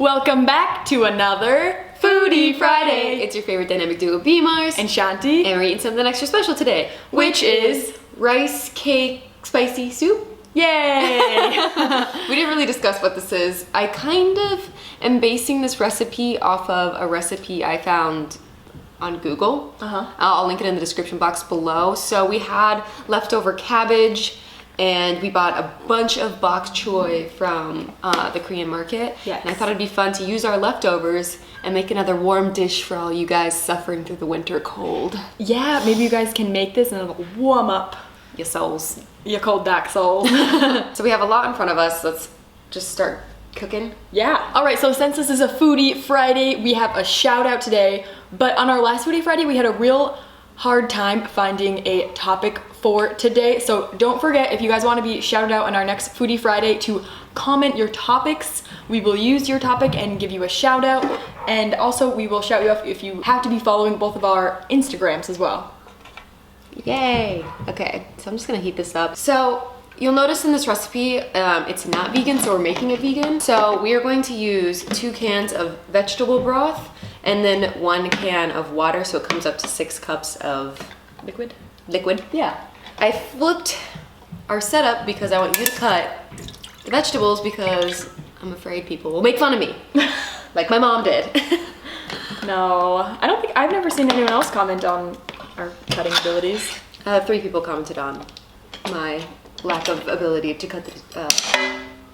Welcome back to another Foodie Friday. It's your favorite dynamic duo, BMARSZ And Shanti. and we're eating something extra special today, which is rice cake spicy soup. Yay! We didn't really discuss what this is. I kind of am basing this recipe off of a recipe I found on Google. I'll link it in the description box below. So we had leftover cabbage and we bought a bunch of bok choy from the Korean market. Yes. And I thought it'd be fun to use our leftovers and make another warm dish for all you guys suffering through the winter cold. Yeah, maybe you guys can make this and it'll warm up Your souls. your cold dark soul. So we have a lot in front of us. Let's just start cooking. Yeah. All right, so since this is a Foodie Friday, we have a shout out today. But on our last Foodie Friday, we had a real hard time finding a topic for today. So don't forget, if you guys want to be shouted out on our next Foodie Friday, to comment your topics. We will use your topic and give you a shout out. And also we will shout you out if you have to be following both of our Instagrams as well. Yay. Okay, so I'm just gonna heat this up. So you'll notice in this recipe, it's not vegan, so we're making it vegan. So we are going to use 2 cans of vegetable broth and then 1 can of water, so it comes up to 6 cups of Liquid? liquid. Yeah. I flipped our setup because I want you to cut the vegetables because I'm afraid people will make fun of me, like my mom did. No, I don't think, I've never seen anyone else comment on our cutting abilities. 3 people commented on my lack of ability to cut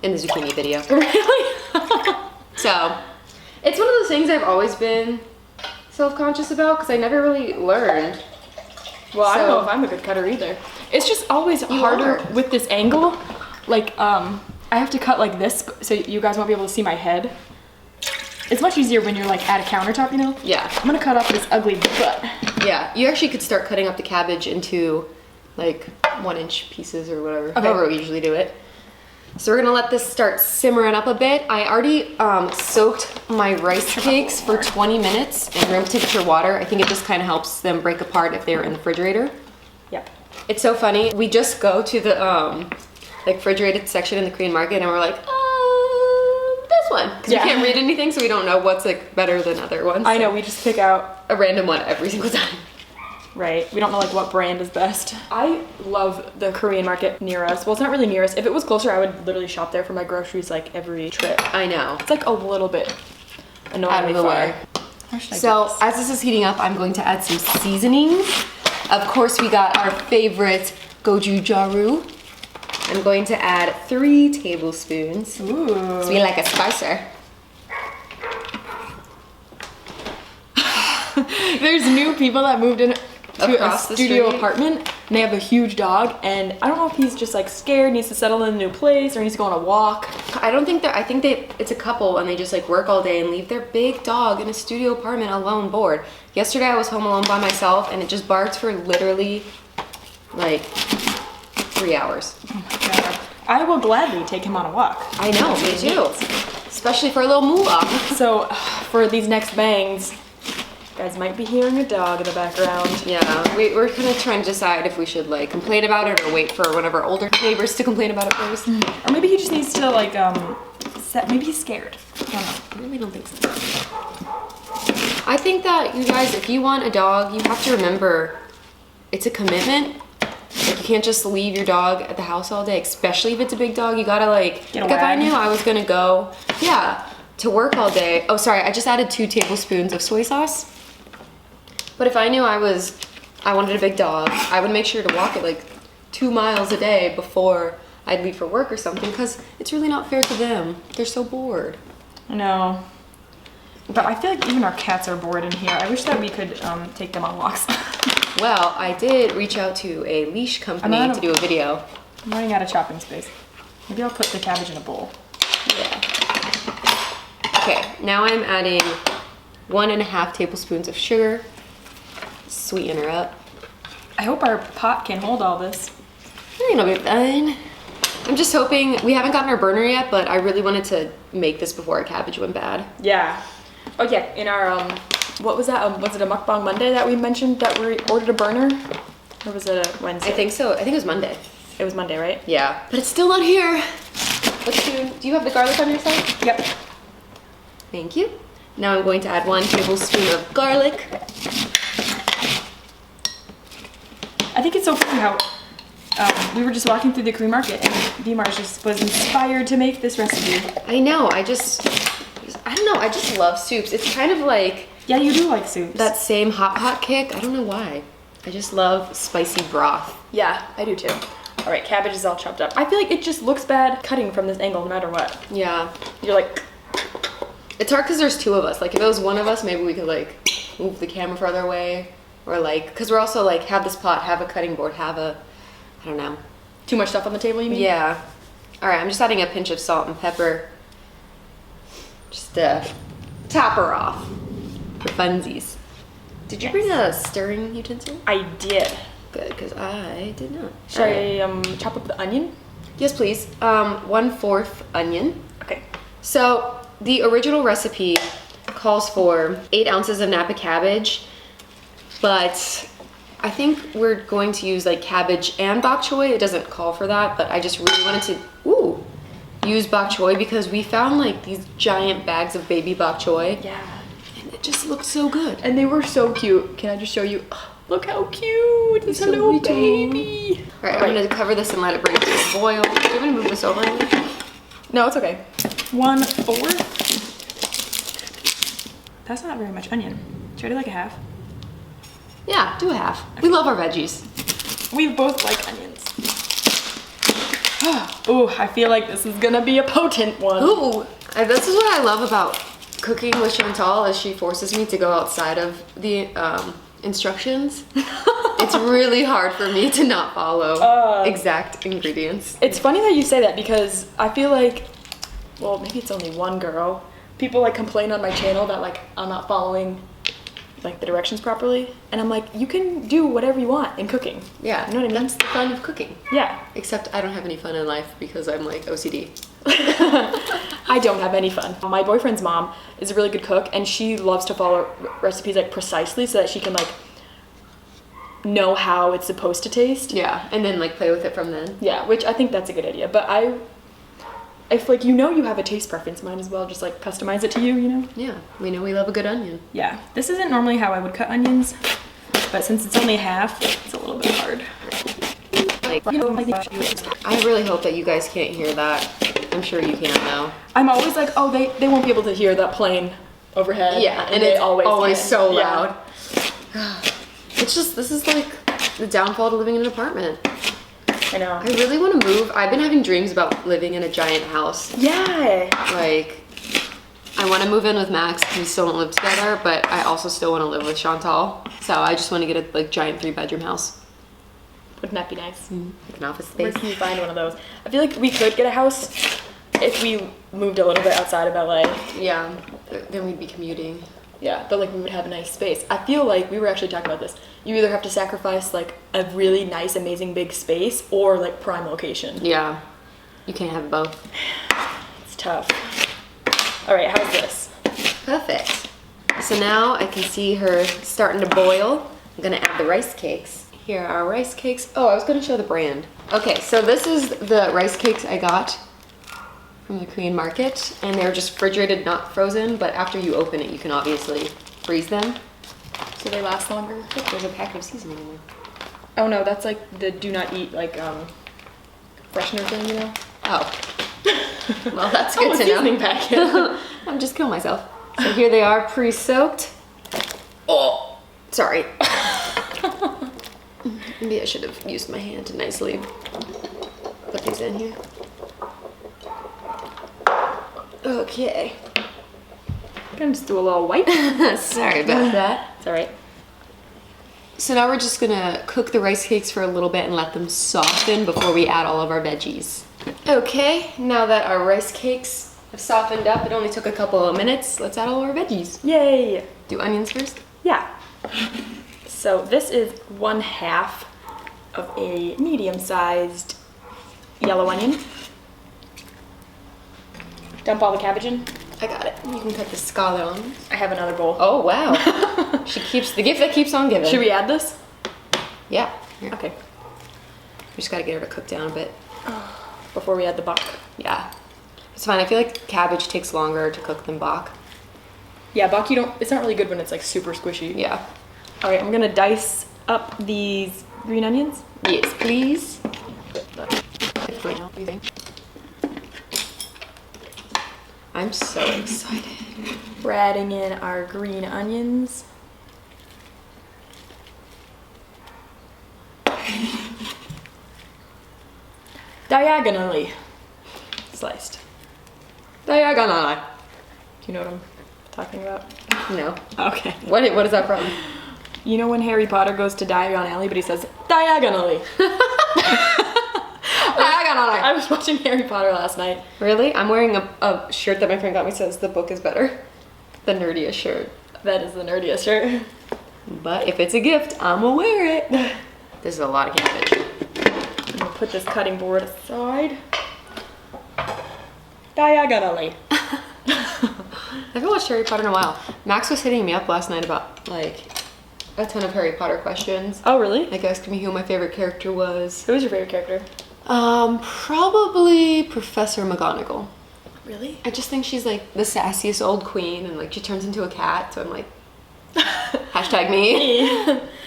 in the zucchini video. Really? So, it's one of those things I've always been self-conscious about because I never really learned. Well, I don't So- know if I'm a good cutter either. It's just always harder are. with this angle. Like, I have to cut like this so you guys won't be able to see my head. It's much easier when you're like at a countertop, you know? Yeah. I'm gonna cut off this ugly butt. Yeah, you actually could start cutting up the cabbage into like 1-inch pieces or whatever, Okay. however we usually do it. So we're gonna let this start simmering up a bit. I already soaked my rice cakes for 20 minutes in room temperature water. I think it just kind of helps them break apart if they're in the refrigerator. Yep. It's so funny. We just go to the like refrigerated section in the Korean market and we're like, this one. Because Yeah. we can't read anything, so we don't know what's like better than other ones. I know, we just pick out, A random one every single time. right, we don't know like what brand is best. I love the Korean market near us. Well, it's not really near us. If it was closer, I would literally shop there for my groceries like every trip. I know. It's like a little bit annoyingly Out of the far. way. Where should I So put this? as this is heating up, I'm going to add some seasonings. Of course, we got our favorite gochujang. I'm going to add 3 tablespoons. Ooh. So we like a spicer. There's new people that moved in to Across a the studio street? apartment, and they have a huge dog, and I don't know if he's just like scared, needs to settle in a new place, or needs to go on a walk. I don't think I think it's a couple and they just like work all day and leave their big dog in a studio apartment alone bored. Yesterday I was home alone by myself and it just barked for literally like 3 hours. Oh my god. I will gladly take him on a walk. I know, me too. Especially for a little moolah. So, for these next bangs, you guys might be hearing a dog in the background. Yeah, we're kind of trying to decide if we should like complain about it or wait for one of our older neighbors to complain about it first. Or maybe he just needs to like, maybe he's scared. I don't know. I really don't think so. I think that you guys, if you want a dog, you have to remember it's a commitment. Like you can't just leave your dog at the house all day, especially if it's a big dog. You gotta like Get a if I wag. knew I was gonna go, yeah, to work all day. Oh, sorry, I just added 2 tablespoons of soy sauce. But if I knew I wanted a big dog, I would make sure to walk it like 2 miles a day before I'd leave for work or something, because it's really not fair to them. They're so bored. I know. But I feel like even our cats are bored in here. I wish that we could take them on walks. Well, I did reach out to a leash company I'm out to of- do a video. I'm running out of chopping space. Maybe I'll put the cabbage in a bowl. Yeah. Okay, now I'm adding 1.5 tablespoons of sugar. Sweeten her up. I hope our pot can hold all this. I think it'll be fine. I'm just hoping, we haven't gotten our burner yet, but I really wanted to make this before our cabbage went bad. Yeah. Oh yeah, in our, what was that? Was it a Mukbang Monday that we mentioned that we ordered a burner? Or was it a Wednesday? I think so. I think it was Monday. It was Monday, right? Yeah. But it's still not here. Let's do you have the garlic on your side? Yep. Thank you. Now I'm going to add 1 tablespoon of garlic. I think it's so funny how we were just walking through the Korean market and BMARSZ just was inspired to make this recipe. I know, I don't know, I just love soups. It's kind of like... Yeah, you do like soups. That same hot kick, I don't know why. I just love spicy broth. Yeah, I do too. All right, cabbage is all chopped up. I feel like it just looks bad cutting from this angle no matter what. Yeah. You're like... It's hard because there's 2 of us. Like, if it was one of us, maybe we could, like, move the camera further away. Or, like, because we're also, like, have this pot, have a cutting board, have a... I don't know. Too much stuff on the table, you mean? Yeah. All right, I'm just adding a pinch of salt and pepper. Just to top her off. For funsies. Did you bring a stirring utensil? I did. Good, because I did not. Should I chop up the onion? Yes, please. 1/4 onion. Okay. So the original recipe calls for 8 ounces of Napa cabbage, but I think we're going to use like cabbage and bok choy. It doesn't call for that, but I just really wanted to use bok choy because we found like these giant bags of baby bok choy. Yeah. And it just looked so good. And they were so cute. Can I just show you? Oh, look how cute. It's a little baby. All right, I'm going to cover this and let it bring to a boil. Do you want to move this over? No, it's okay. 1/4. That's not very much onion. Should I do like a half? Yeah, do a half. Okay. We love our veggies. We both like onions. Ooh, I feel like this is gonna be a potent one. Ooh, this is what I love about cooking with Chantal is she forces me to go outside of the instructions. It's really hard for me to not follow exact ingredients. It's funny that you say that because I feel like, well, maybe it's only one girl. People like complain on my channel that like I'm not following like the directions properly, and I'm like, you can do whatever you want in cooking. Yeah, you know what I mean? That's the fun of cooking. Yeah. Except I don't have any fun in life because I'm like OCD. I don't have any fun. My boyfriend's mom is a really good cook, and she loves to follow recipes like precisely so that she can like know how it's supposed to taste. Yeah, and then like play with it from then. Yeah, which I think that's a good idea. But if like you have a taste preference, might as well just like customize it to you, you know? Yeah, we know we love a good onion. Yeah, this isn't normally how I would cut onions, but since it's only half, it's a little bit hard. I really hope that you guys can't hear that. I'm sure you can now. I'm always like, oh, they won't be able to hear that plane overhead. Yeah, and they it's always can. so Yeah. loud. It's just, this is like the downfall to living in an apartment. I know. I really want to move. I've been having dreams about living in a giant house. Yeah. Like, I want to move in with Max. We still don't live together, but I also still want to live with Chantal. So I just want to get a like giant 3-bedroom house. Wouldn't that be nice? Like an office Where space. can you find one of those? I feel like we could get a house if we moved a little bit outside of LA. Yeah, then we'd be commuting. Yeah, but like we would have a nice space. I feel like we were actually talking about this. You either have to sacrifice like a really nice, amazing big space or like prime location. Yeah, you can't have both. It's tough. All right, how's this? Perfect. So now I can see her starting to boil. I'm gonna add the rice cakes. Here are our rice cakes. Oh, I was gonna show the brand. Okay, so this is the rice cakes I got from the Korean market, and they're just refrigerated, not frozen, but after you open it, you can obviously freeze them. So they last longer? Look, there's a packet of seasoning in there. Oh no, that's like the do not eat like freshener thing, you know? Oh. Well, that's good to know. Seasoning packet. I'm just killing myself. So here they are, pre-soaked. Oh, sorry. Maybe I should have used my hand to nicely put these in here. Okay. Gonna just do a little wipe. Sorry about that. It's all right. So now we're just gonna cook the rice cakes for a little bit and let them soften before we add all of our veggies. Okay, now that our rice cakes have softened up, it only took a couple of minutes. Let's add all our veggies. Yay! Do onions first? Yeah. So this is 1/2 of a medium-sized yellow onion. Dump all the cabbage in. I got it. You can cut the scallop on. I have another bowl. Oh, wow. She keeps the gift that keeps on giving. Should we add this? Yeah. Here. Okay. We just gotta get her to cook down a bit. Before we add the bok. Yeah. It's fine. I feel like cabbage takes longer to cook than bok. Yeah, bokki it's not really good when it's like super squishy. Yeah. All right, I'm gonna dice up these green onions. Yes, please. I'm so excited. We're adding in our green onions. Diagonally sliced. Diagonal. Do you know what I'm talking about? No. Okay. What is that from? You know when Harry Potter goes to Diagon Alley, but he says diagonally. Diagonally. I was watching Harry Potter last night. Really? I'm wearing a shirt that my friend got me, says the book is better. The nerdiest shirt. That is the nerdiest shirt. But if it's a gift, I'm gonna wear it. This is a lot of cabbage. I'm gonna put this cutting board aside. Diagonally. I haven't watched Harry Potter in a while. Max was hitting me up last night about like a ton of Harry Potter questions. Oh, really? Like asking me who my favorite character was. Who was your favorite character? Probably Professor McGonagall. Really? I just think she's like the sassiest old queen, and like she turns into a cat, so I'm like, hashtag me.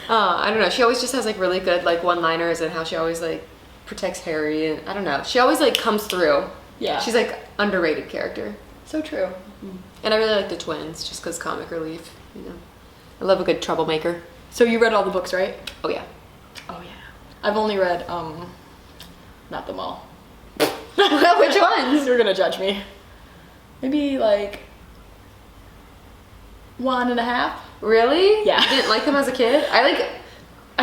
I don't know. She always just has like really good like one-liners, and how she always like protects Harry, and I don't know. She always like comes through. Yeah. She's like underrated character. So true. And I really like the twins, just because comic relief. You know, I love a good troublemaker. So you read all the books, right? Oh yeah. Oh yeah. I've only read not them all. Which ones? You're gonna judge me. Maybe like 1.5. Really? Yeah. You didn't like them as a kid? I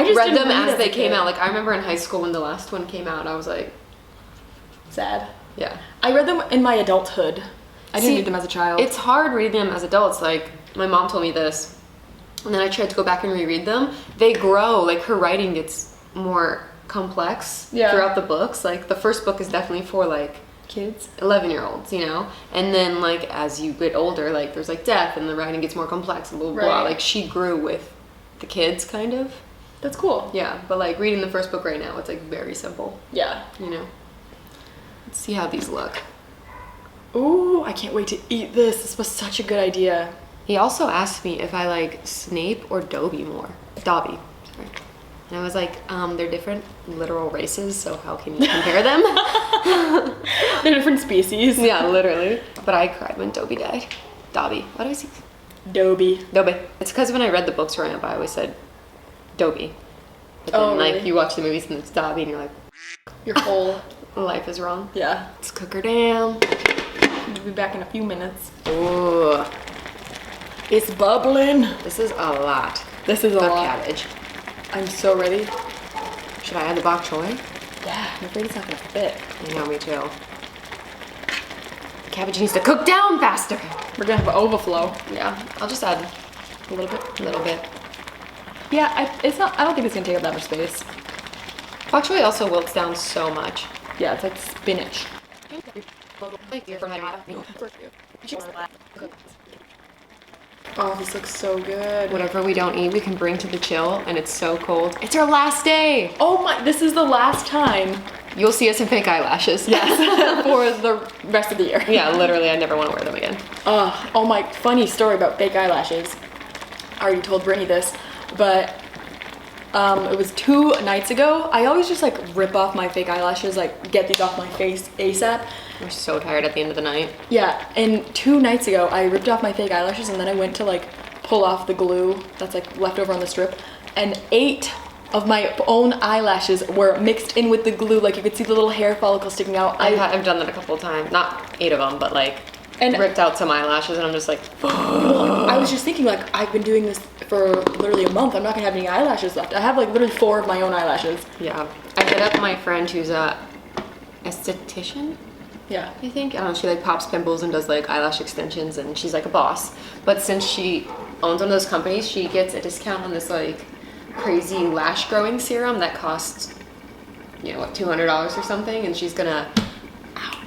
just read didn't them read as they a came kid. out. Like I remember in high school when the last one came out, I was like, Sad. yeah. I read them in my adulthood. I didn't See, read them as a child. It's hard reading them as adults. Like my mom told me this, and then I tried to go back and reread them. They grow. Like her writing gets more complex throughout the books. Like the first book is definitely for like kids. 11-year-olds, you know, and then like as you get older, like there's like death, and the writing gets more complex and blah blah blah. Right. Like she grew with the kids, kind of. That's cool. Yeah, but like reading the first book right now, it's like very simple. Yeah. You know. Let's see how these look. Ooh, I can't wait to eat this. This was such a good idea. He also asked me if I like Snape or Dobby more. Dobby, sorry. And I was like, they're different literal races, so how can you compare them? They're different species. Yeah, literally. But I cried when Dobby died. Dobby. Why do I say Dobby. Dobby? It's because when I read the books growing up, I always said Dobby. But then, Oh, really? like, you watch the movies and it's Dobby, and you're like, Your whole... life is wrong. Yeah. Let's cook her down. We'll be back in a few minutes. Ooh, It's bubbling. this is a lot This is a of lot. cabbage. I'm so ready. Should I add the bok choy? Yeah, I'm afraid it's not gonna fit. I know, me too. Cabbage needs to cook down faster. We're gonna have an overflow. Yeah, I'll just add A little bit. a little bit. Yeah, I don't think it's gonna take up that much space. Bok choy also wilts down so much. Yeah, it's like spinach. Oh, this looks so good. Whatever we don't eat, we can bring to the chill, and it's so cold. It's our last day. Oh my, this is the last time. You'll see us in fake eyelashes. Yes, for the rest of the year. Yeah, literally, I never want to wear them again. Oh my, funny story about fake eyelashes. I already told Brittany this, but it was 2 nights ago. I always just like rip off my fake eyelashes, like get these off my face ASAP. We're so tired at the end of the night. Yeah, and 2 nights ago, I ripped off my fake eyelashes and then I went to like pull off the glue that's like left over on the strip, and 8 of my own eyelashes were mixed in with the glue. Like you could see the little hair follicle sticking out. I've done that a couple of times. Not 8 of them, but like And- ripped out some eyelashes, and I'm just like, I was just thinking like, I've been doing this for literally a month. I'm not gonna have any eyelashes left. I have like literally 4 of my own eyelashes. yeah. I hit up my friend who's a esthetician, Yeah. I think. I don't know, she like pops pimples and does like eyelash extensions, and she's like a boss. But since she owns one of those companies, she gets a discount on this like crazy lash growing serum that costs, you know, what, $200 or something, and she's gonna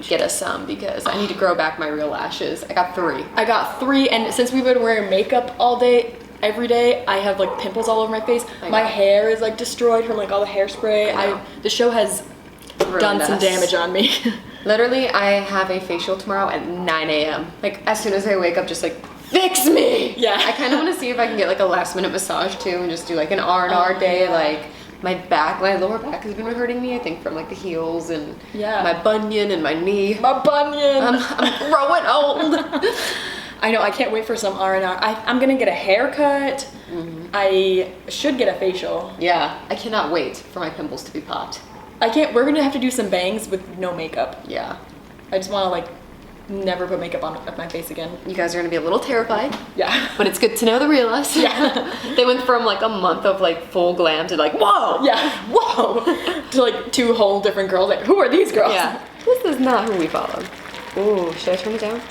get us some because I need to grow back my real lashes. I got 3. I got 3, and since we've been wearing makeup all day, every day, I have like pimples all over my face. My hair is like destroyed from like all the hairspray. The show has done some damage on me. Literally, I have a facial tomorrow at 9 a.m. Like as soon as I wake up, just like fix me. Yeah. I kind of want to see if I can get like a last minute massage too and just do like an R&R day. yeah. Like my lower back has been hurting me, I think, from like the heels and Yeah. my bunion and my knee. My bunion. I'm growing old. I know, I can't wait for some R&R. I'm gonna get a haircut. I should get a facial. Yeah, I cannot wait for my pimples to be popped. We're gonna have to do some bangs with no makeup. Yeah. I just wanna like never put makeup on my face again. You guys are gonna be a little terrified. Yeah. But it's good to know the real us. Yeah. They went from like a month of like full glam to like, whoa! Yeah, whoa! To like 2 whole different girls. Like, who are these girls? Yeah. This is not who we follow. Ooh, should I turn it down?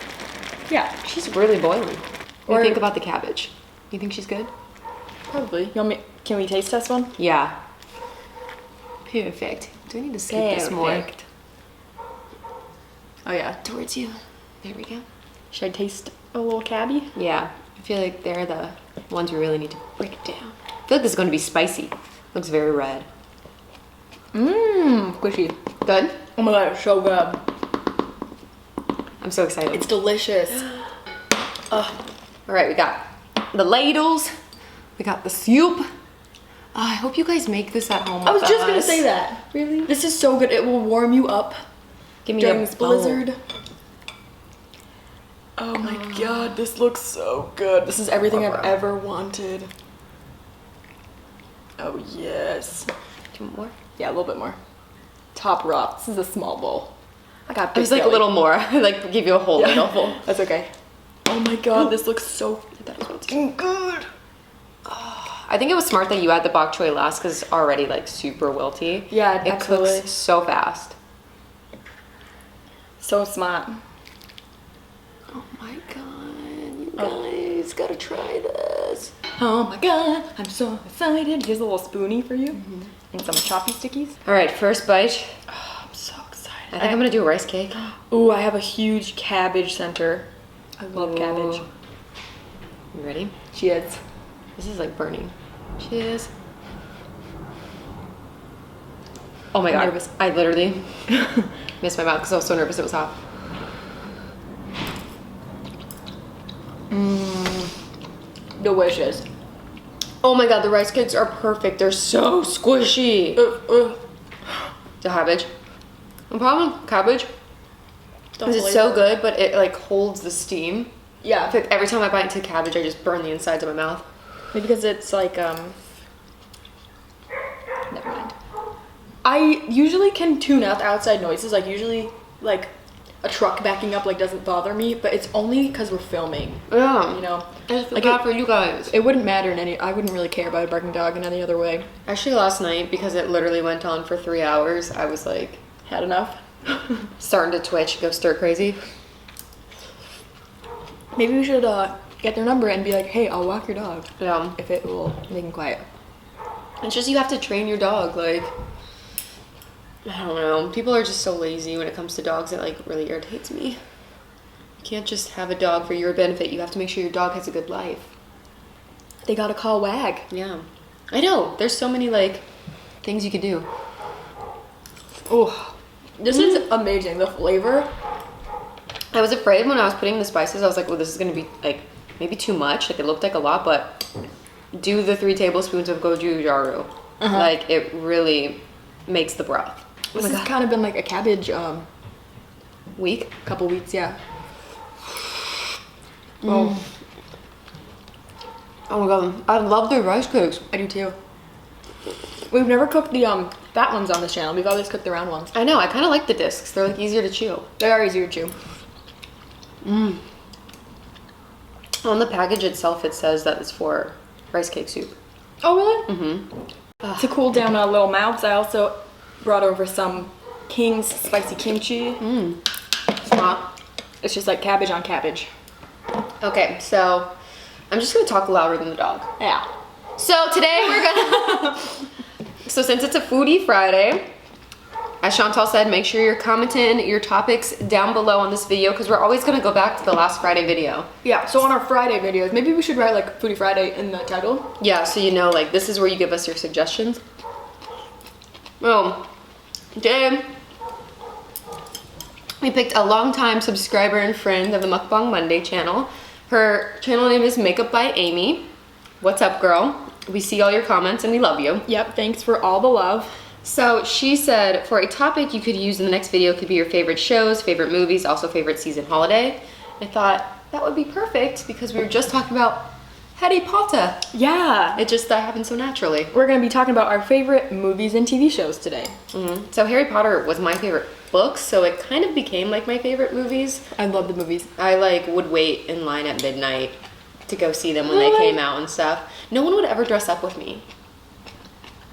Yeah, She's really boiling. What do you think about the cabbage? You think she's good? probably. You want me? Can we taste test one? Yeah. Perfect. Do I need to scoop this more? Perfect. Oh yeah. Towards you. There we go. Should I taste a little cabbie? Yeah. I feel like they're the ones we really need to break down. I feel like this is going to be spicy. Looks very red. Mmm, squishy. Good? Oh my god, it's so good. I'm so excited. It's delicious. All right, we got the ladles. We got the soup. I hope you guys make this at home. I was with just gonna us. say that. Really? This is so good. It will warm you up Give me during a this bowl. blizzard. Oh my god, this looks so good. This is everything I've ever wanted. Oh yes. Do you want more? Yeah, a little bit more. Top raw. This is a small bowl. I got It big was like a belly. little more. Like give you a whole ladle full. That's okay. Oh my god, this looks so fucking good. I think it was smart that you had the bok choy last because it's already like super wilty. Yeah, it absolutely. cooks so fast. So smart. Oh my god, you guys gotta try this. Oh my god, I'm so excited. Here's a little spoonie for you. And some choppy stickies. All right, first bite. Oh, I'm so excited. I think I'm gonna do a rice cake. Ooh, I have a huge cabbage center. I love cabbage. You ready? Cheers. This is like burning. Cheers. Oh my I'm god. nervous. I literally missed my mouth because I was so nervous it was hot. Delicious. Oh my god, the rice cakes are perfect. They're so squishy. The cabbage. The problem with cabbage is it's so good, but it like holds the steam. I Yeah, feel like every time I bite into cabbage, I just burn the insides of my mouth. maybe because it's like never mind. I usually can tune out the outside noises. Like usually, like a truck backing up like doesn't bother me, but it's only because we're filming. Yeah. You know, I just feel like bad for you guys. it wouldn't matter in any. I wouldn't really care about a barking dog in any other way. Actually, last night, because it literally went on for 3 hours, I was like Had enough. starting to twitch, go stir crazy. Maybe we should get their number and be like, hey, I'll walk your dog Yeah. if it will make him quiet. It's just you have to train your dog. Like, I don't know. People are just so lazy when it comes to dogs. It like really irritates me. You can't just have a dog for your benefit. You have to make sure your dog has a good life. They gotta call WAG. Yeah. I know. There's so many like things you could do. Oh, this is amazing. The flavor. I was afraid when I was putting the spices. I was like, well, this is gonna be like maybe too much. Like it looked like a lot, but do the 3 tablespoons of gochugaru. Like it really makes the broth. This has kind of been like a cabbage Week. couple weeks, yeah. Oh my god, I love the rice cakes. I do too. We've never cooked the fat ones on this channel. We've always cooked the round ones. I know, I kind of like the discs. They're like easier to chew. They are easier to chew. On the package itself, it says that it's for rice cake soup. Oh really? To cool down our little mouths, I also brought over some King's spicy kimchi. It's just like cabbage on cabbage. Okay, so I'm just gonna talk louder than the dog. Yeah. So today we're gonna. So since it's a foodie Friday, as Chantal said, make sure you're commenting your topics down below on this video because we're always gonna go back to the last Friday video. Yeah, so on our Friday videos, maybe we should write like Foodie Friday in the title. Yeah, so you know, like this is where you give us your suggestions. Well, today we picked a longtime subscriber and friend of the Mukbang Monday channel, Her channel name is Makeup by Amy. What's up, girl? We see all your comments and we love you. Yep, thanks for all the love. So she said, for a topic you could use in the next video could be your favorite shows, favorite movies, also favorite season holiday. I thought that would be perfect because we were just talking about Harry Potter. Yeah. That happened so naturally. We're going to be talking about our favorite movies and TV shows today. So Harry Potter was my favorite book, so it kind of became like my favorite movies. I love the movies. I like would wait in line at midnight to go see them when they came out and stuff. No one would ever dress up with me.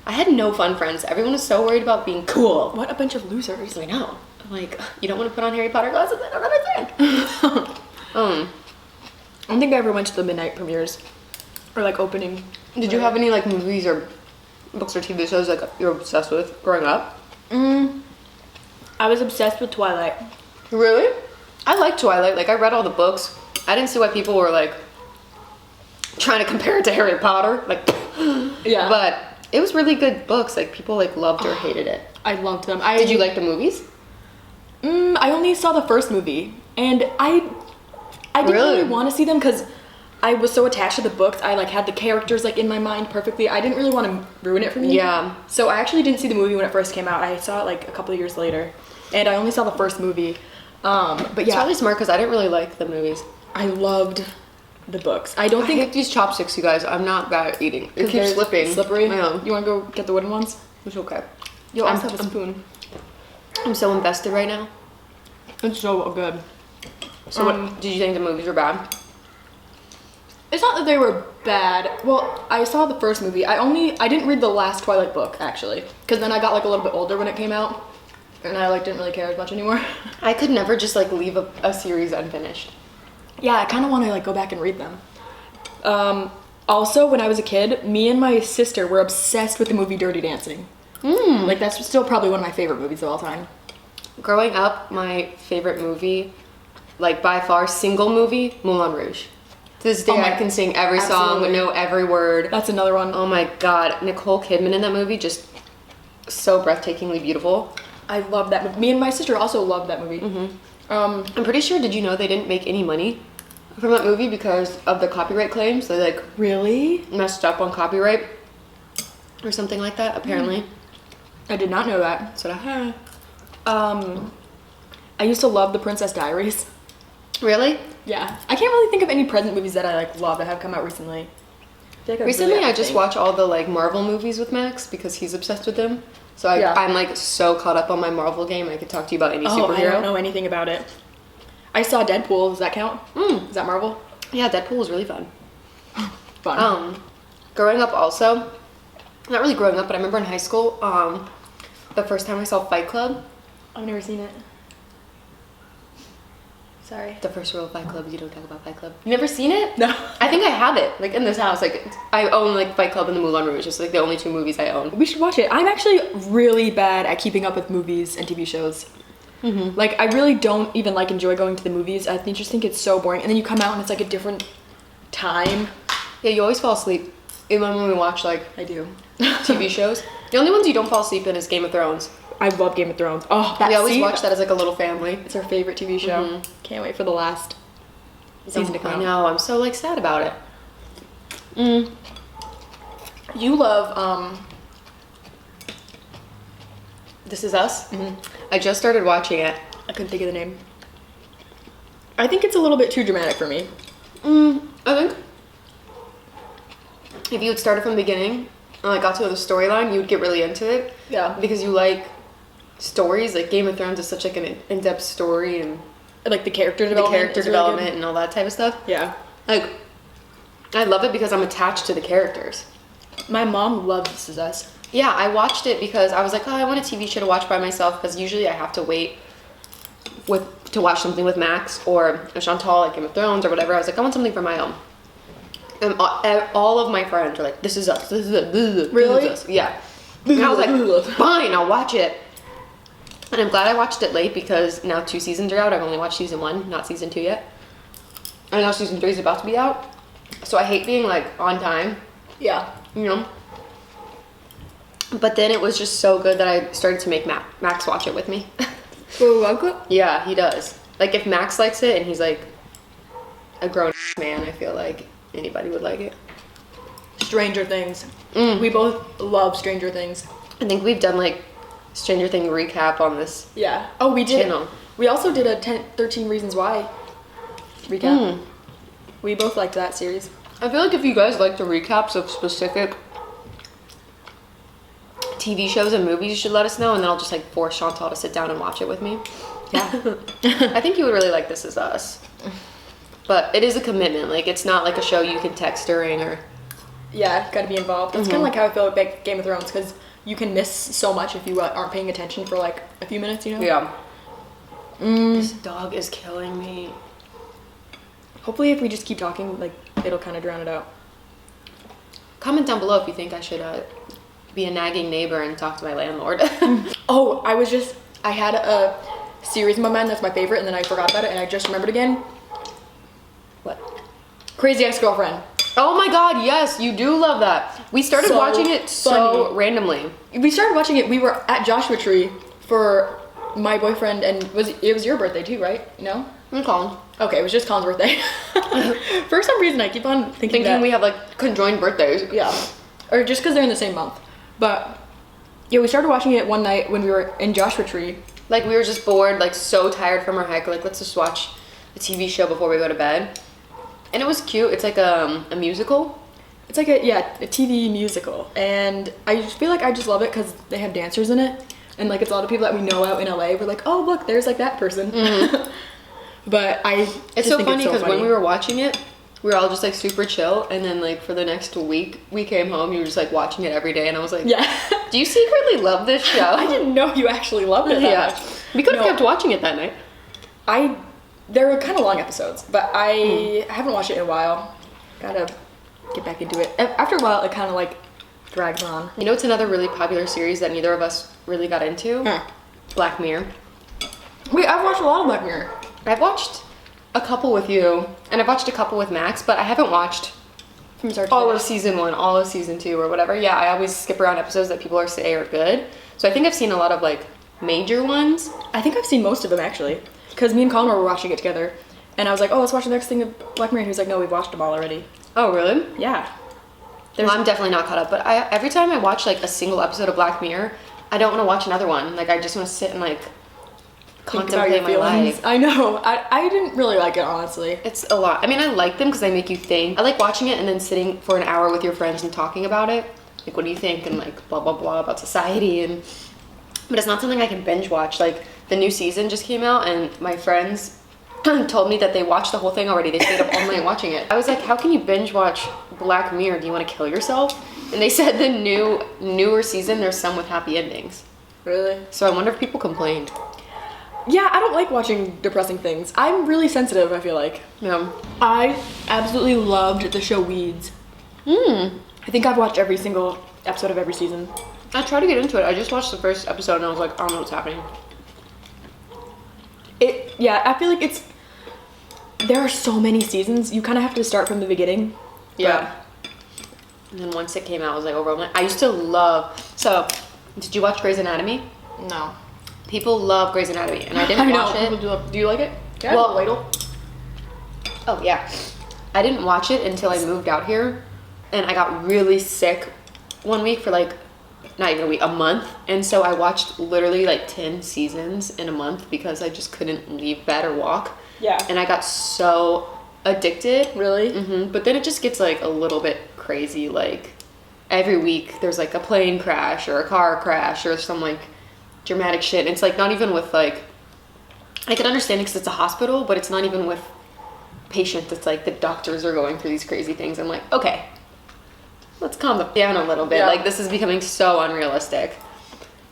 I had no fun friends. Everyone was so worried about being cool. What a bunch of losers. I know. I'm like, you don't want to put on Harry Potter glasses? I don't understand. I don't think I ever went to the midnight premieres or like opening. Did you have any like movies or books or TV shows like you're obsessed with growing up? I was obsessed with Twilight. Really? I like Twilight. Like I read all the books. I didn't see why people were like trying to compare it to Harry Potter. Like, Yeah. But it was really good books. Like people like loved or hated it. I loved them. Did you like the movies? I only saw the first movie, and I didn't really want to see them because I was so attached to the books. I like had the characters like in my mind perfectly. I didn't really want to ruin it for me. Yeah. So I actually didn't see the movie when it first came out. I saw it like a couple of years later, and I only saw the first movie. But It's yeah, probably smart because I didn't really like the movies. I loved the books. I don't I think hate these chopsticks, you guys. I'm not bad at eating. It keeps they're slipping. slippery. Yeah. You want to go get the wooden ones? It's okay. You'll also have a spoon. I'm so invested right now. It's so good. So what did you think the movies were bad? It's not that they were bad. Well, I saw the first movie. I didn't read the last Twilight book actually, because then I got like a little bit older when it came out, and I like didn't really care as much anymore. I could never just like leave a series unfinished. Yeah, I kind of want to like go back and read them. Also, when I was a kid, me and my sister were obsessed with the movie Dirty Dancing. Like that's still probably one of my favorite movies of all time. Growing up, my favorite movie, like by far single movie, Moulin Rouge. To this day, I can sing every song, Absolutely. know every word. That's another one. Oh my god, Nicole Kidman in that movie, just so breathtakingly beautiful. I love that movie. Me and my sister also loved that movie. I'm pretty sure, did you know they didn't make any money from that movie because of the copyright claims? They like Really? messed up on copyright or something like that, apparently. I did not know that. That's what I heard. I used to love The Princess Diaries. Really? Yeah. I can't really think of any present movies that I like love that have come out recently. I feel like Recently, really I just watch all the like Marvel movies with Max because he's obsessed with them. So I'm like so caught up on my Marvel game. I could talk to you about any superhero. I don't know anything about it. I saw Deadpool. Does that count? Is that Marvel? Yeah, Deadpool was really fun. Fun. Growing up also, not really growing up, but I remember in high school, the first time I saw Fight Club. I've never seen it. Sorry. The first rule of Fight Club is you don't talk about Fight Club. You never seen it? No. I think I have it, like in this house. Like I own like Fight Club and the Moulin Rouge. It's like the only two movies I own. We should watch it. I'm actually really bad at keeping up with movies and TV shows. Like, I really don't even like enjoy going to the movies. I just think it's so boring. And then you come out and it's like a different time. Yeah, you always fall asleep. Even when we watch like I do. TV shows. The only ones you don't fall asleep in is Game of Thrones. I love Game of Thrones. Oh, We always watch that as like a little family. It's our favorite TV show. Can't wait for the last season to come I out. know, I'm so like sad about it. You love This Is Us. I just started watching it. I couldn't think of the name. I think it's a little bit too dramatic for me. I think if you had started from the beginning and like got to the storyline, you would get really into it. Yeah. Because you like stories. Like Game of Thrones is such like an in-depth story and Like the character the development. character is really development good. and all that type of stuff. Yeah. Like I love it because I'm attached to the characters. My mom loves This Is Us. Yeah, I watched it because I was like, oh, I want a TV show to watch by myself because usually I have to wait to watch something with Max or Chantal, like Game of Thrones or whatever. I was like, I want something for my own. And all of my friends are like, This Is Us, This Is Us, This Is Us. Really? This Is Us. Yeah. And I was like, fine, I'll watch it. And I'm glad I watched it late because now 2 seasons are out. I've only watched season 1, not season 2 yet. And now season 3 is about to be out. So I hate being like on time, Yeah. you know? But then it was just so good that I started to make Max watch it with me. Oh, like it? Yeah, he does. Like if Max likes it and he's like, a grown man, I feel like anybody would like it. Stranger Things. We both love Stranger Things. I think we've done like Stranger Thing recap on this. Yeah. Oh, we did. Channel. We also did a 13 Reasons Why recap. We both liked that series. I feel like if you guys like the recaps of specific TV shows and movies, you should let us know, and then I'll just like force Chantal to sit down and watch it with me. Yeah. I think you would really like This Is Us. But it is a commitment. Like, it's not like a show you can text during or... Yeah, gotta be involved. That's kind of like how I feel about Game of Thrones, because you can miss so much if you aren't paying attention for like a few minutes, you know? Yeah. This dog is killing me. Hopefully if we just keep talking, like, it'll kind of drown it out. Comment down below if you think I should be a nagging neighbor and talk to my landlord. Oh, I had a series in my mind that's my favorite, and then I forgot about it, and I just remembered again. What? Crazy Ex-Girlfriend. Oh my god, yes, you do love that. We started So watching it so funny. randomly. We started watching it, we were at Joshua Tree for my boyfriend, and it was your birthday too, right? No? I'm Colin. Okay, it was just Colin's birthday. For some reason, I keep on thinking that. we have like conjoined birthdays. Yeah. Or just because they're in the same month. But, yeah, we started watching it one night when we were in Joshua Tree. Like, we were just bored, like so tired from our hike. Like, let's just watch a TV show before we go to bed. And it was cute. It's like a musical. It's like a TV musical. And I just feel like I just love it because they have dancers in it. And, like, it's a lot of people that we know out in LA. We're like, oh, look, there's, like, that person. But It's so funny because when we were watching it, we were all just like super chill, and then like for the next week we came home, you were just like watching it every day, and I was like, yeah. Do you secretly love this show? I didn't know you actually loved it that much. We could have kept watching it that night. There were kind of long episodes, but I haven't watched it in a while. Gotta get back into it. After a while, it kind of like drags on. You know, it's another really popular series that neither of us really got into. Black Mirror. Wait, I've watched a lot of Black Mirror. I've watched a couple with you, and I've watched a couple with Max, but I haven't watched From start to all finish. of season 1, all of season 2, or whatever. Yeah, I always skip around episodes that people say are good. So I think I've seen a lot of like major ones. I think I've seen most of them actually, because me and Colin were watching it together, and I was like, oh, let's watch the next thing of Black Mirror. And he was like, no, we've watched them all already. Oh, really? Yeah. Well, I'm definitely not caught up, but every time I watch like a single episode of Black Mirror, I don't want to watch another one. Like, I just want to sit and like contemplate my life. I know. I didn't really like it, honestly. It's a lot. I mean, I like them because they make you think. I like watching it and then sitting for an hour with your friends and talking about it. Like, what do you think? And like, blah, blah, blah about society. But it's not something I can binge watch. Like, the new season just came out and my friends told me that they watched the whole thing already. They stayed up all night watching it. I was like, how can you binge watch Black Mirror? Do you want to kill yourself? And they said the newer season, there's some with happy endings. Really? So I wonder if people complained. Yeah, I don't like watching depressing things. I'm really sensitive, I feel like. Yeah. I absolutely loved the show Weeds. I think I've watched every single episode of every season. I tried to get into it. I just watched the first episode and I was like, I don't know what's happening. Yeah, I feel like there are so many seasons. You kind of have to start from the beginning. Yeah. And then once it came out, I was like overwhelmed. I used to love. So, did you watch Grey's Anatomy? No. People love Grey's Anatomy, and I didn't watch it. Do you like it? Can I have a ladle? Oh yeah, I didn't watch it until I moved out here, and I got really sick one week for like, not even a week, a month, and so I watched literally like 10 seasons in a month because I just couldn't leave bed or walk. Yeah. And I got so addicted. Really? But then it just gets like a little bit crazy. Like every week there's like a plane crash or a car crash or some like dramatic shit. And it's like not even with like, I can understand it because it's a hospital, but it's not even with patients. It's like the doctors are going through these crazy things. I'm like, okay, let's calm down a little bit. Yeah. Like this is becoming so unrealistic.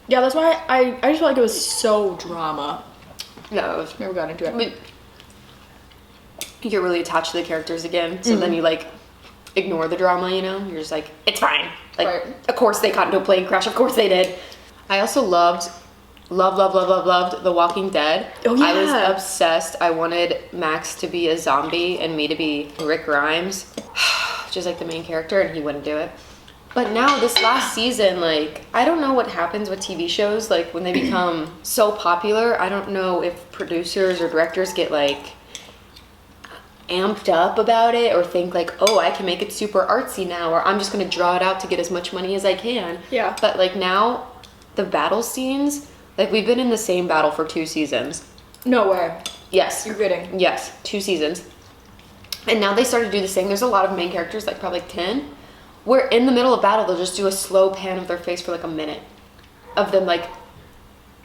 Yeah, that's why I just felt like it was so drama. No, it was, Never got into it. but you get really attached to the characters again. So then you like ignore the drama, you know? You're just like, it's fine. Like, Right. Of course they got into a plane crash. Of course they did. I also loved The Walking Dead. Oh, yeah. I was obsessed. I wanted Max to be a zombie and me to be Rick Grimes, which is like the main character, and he wouldn't do it. But now this last season, like, I don't know what happens with TV shows, like when they become so popular. I don't know if producers or directors get like amped up about it or think like, oh, I can make it super artsy now, or I'm just gonna draw it out to get as much money as I can. Yeah. But like now, the battle scenes, like we've been in the same battle for 2 seasons. No way. Yes. You're kidding. Yes, 2 seasons. And now they started to do this thing. There's a lot of main characters, like probably like 10, where in the middle of battle, they'll just do a slow pan of their face for like a minute of them like,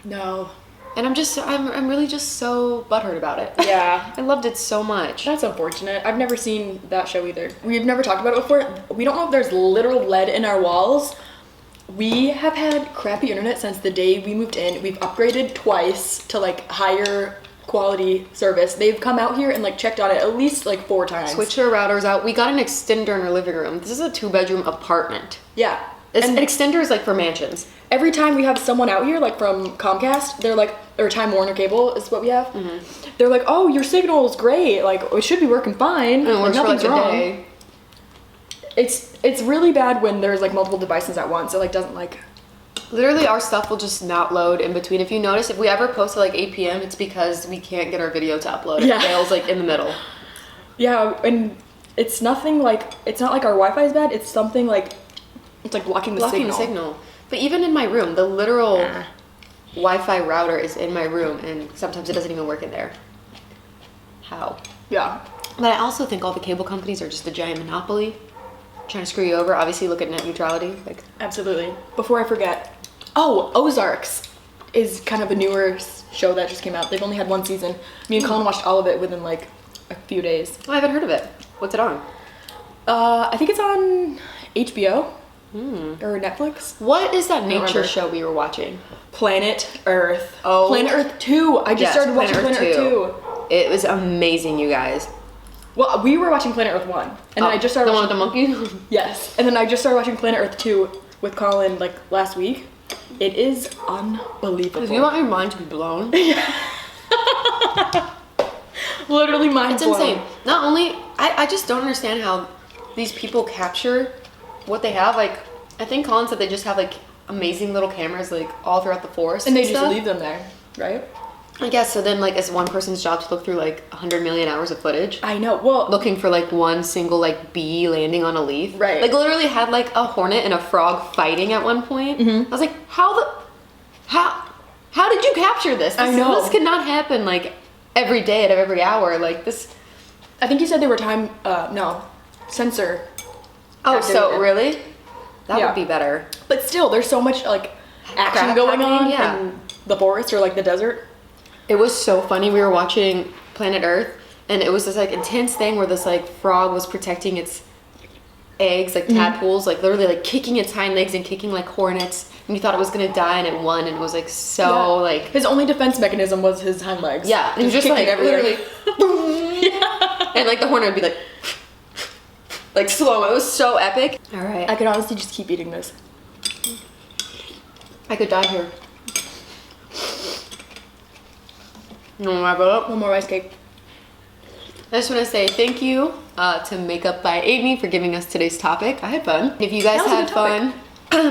No. and I'm really just so butthurt about it. Yeah. I loved it so much. That's unfortunate. I've never seen that show either. We've never talked about it before. We don't know if there's literal lead in our walls. We have had crappy internet since the day we moved in. We've upgraded twice to like higher quality service. They've come out here and like checked on it at least like 4 times. Switched our routers out. We got an extender in our living room. This is a 2-bedroom apartment. Yeah. An extender is like for mansions. Every time we have someone out here, like from Comcast, they're like, or Time Warner Cable is what we have. Mm-hmm. They're like, oh, your signal is great. Like, it should be working fine. And it works nothing's for like wrong. a day. It's really bad when there's like multiple devices at once. It like doesn't like. Literally, our stuff will just not load in between. If you notice, if we ever post at like 8 p.m., it's because we can't get our video to upload. Yeah. It fails like in the middle. Yeah, and it's nothing like, it's not like our Wi-Fi is bad. It's something like, it's like blocking the signal. But even in my room, the literal Wi-Fi router is in my room, and sometimes it doesn't even work in there. How? Yeah. But I also think all the cable companies are just a giant monopoly, trying to screw you over. Obviously, look at net neutrality. Like, absolutely. Before I forget, Ozarks is kind of a newer show that just came out. They've only had 1 season. Me and Colin watched all of it within like a few days. I haven't heard of it. What's it on? I think it's on HBO or Netflix. What is that nature show we were watching? Planet Earth. Oh, Planet Earth 2. I just started watching Planet Earth 2. It was amazing, you guys. Well, we were watching Planet Earth 1, and then I just started watching the one with the monkey. Yes, and then I just started watching Planet Earth 2 with Colin like last week. It is unbelievable. If you want your mind to be blown, literally mind it's blown. insane. Not only I just don't understand how these people capture what they have. Like, I think Colin said they just have like amazing little cameras like all throughout the forest, and they just leave them there, right? I guess so. Then, like, it's one person's job to look through like 100 million hours of footage. I know. Well, looking for like one single like bee landing on a leaf. Right. Like, literally had like a hornet and a frog fighting at one point. I was like, how did you capture this? I know. This could not happen like every day at every hour. Like this. I think you said they were sensor. Oh, so activated. really? That would be better. But still, there's so much like action Crap going happening, on in the forest or like the desert. It was so funny. We were watching Planet Earth, and it was this like intense thing where this like frog was protecting its eggs, like tadpoles, like literally like kicking its hind legs and kicking like hornets. And you thought it was gonna die, and it won, and it was like so like his only defense mechanism was his hind legs. Yeah, and just like literally, and like the hornet would be like slow. It was so epic. All right, I could honestly just keep eating this. I could die here. You want to wrap it up? One more rice cake. I just want to say thank you to Makeup by Amy for giving us today's topic. I had fun. If you guys had fun,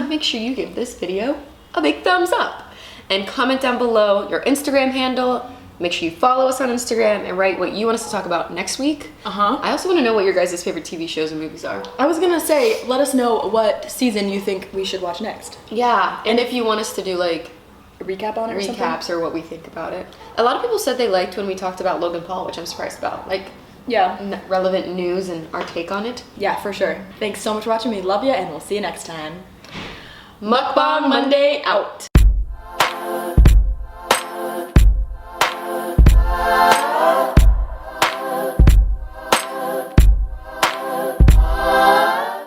make sure you give this video a big thumbs up and comment down below your Instagram handle. Make sure you follow us on Instagram and write what you want us to talk about next week. I also want to know what your guys' favorite TV shows and movies are. I was gonna say, let us know what season you think we should watch next. Yeah, and if you want us to do like a recap on it or something? Recaps or what we think about it. A lot of people said they liked when we talked about Logan Paul, which I'm surprised about. Like, yeah, relevant news and our take on it. Yeah, for sure. Thanks so much for watching. We love you, and we'll see you next time. Mukbang Monday out.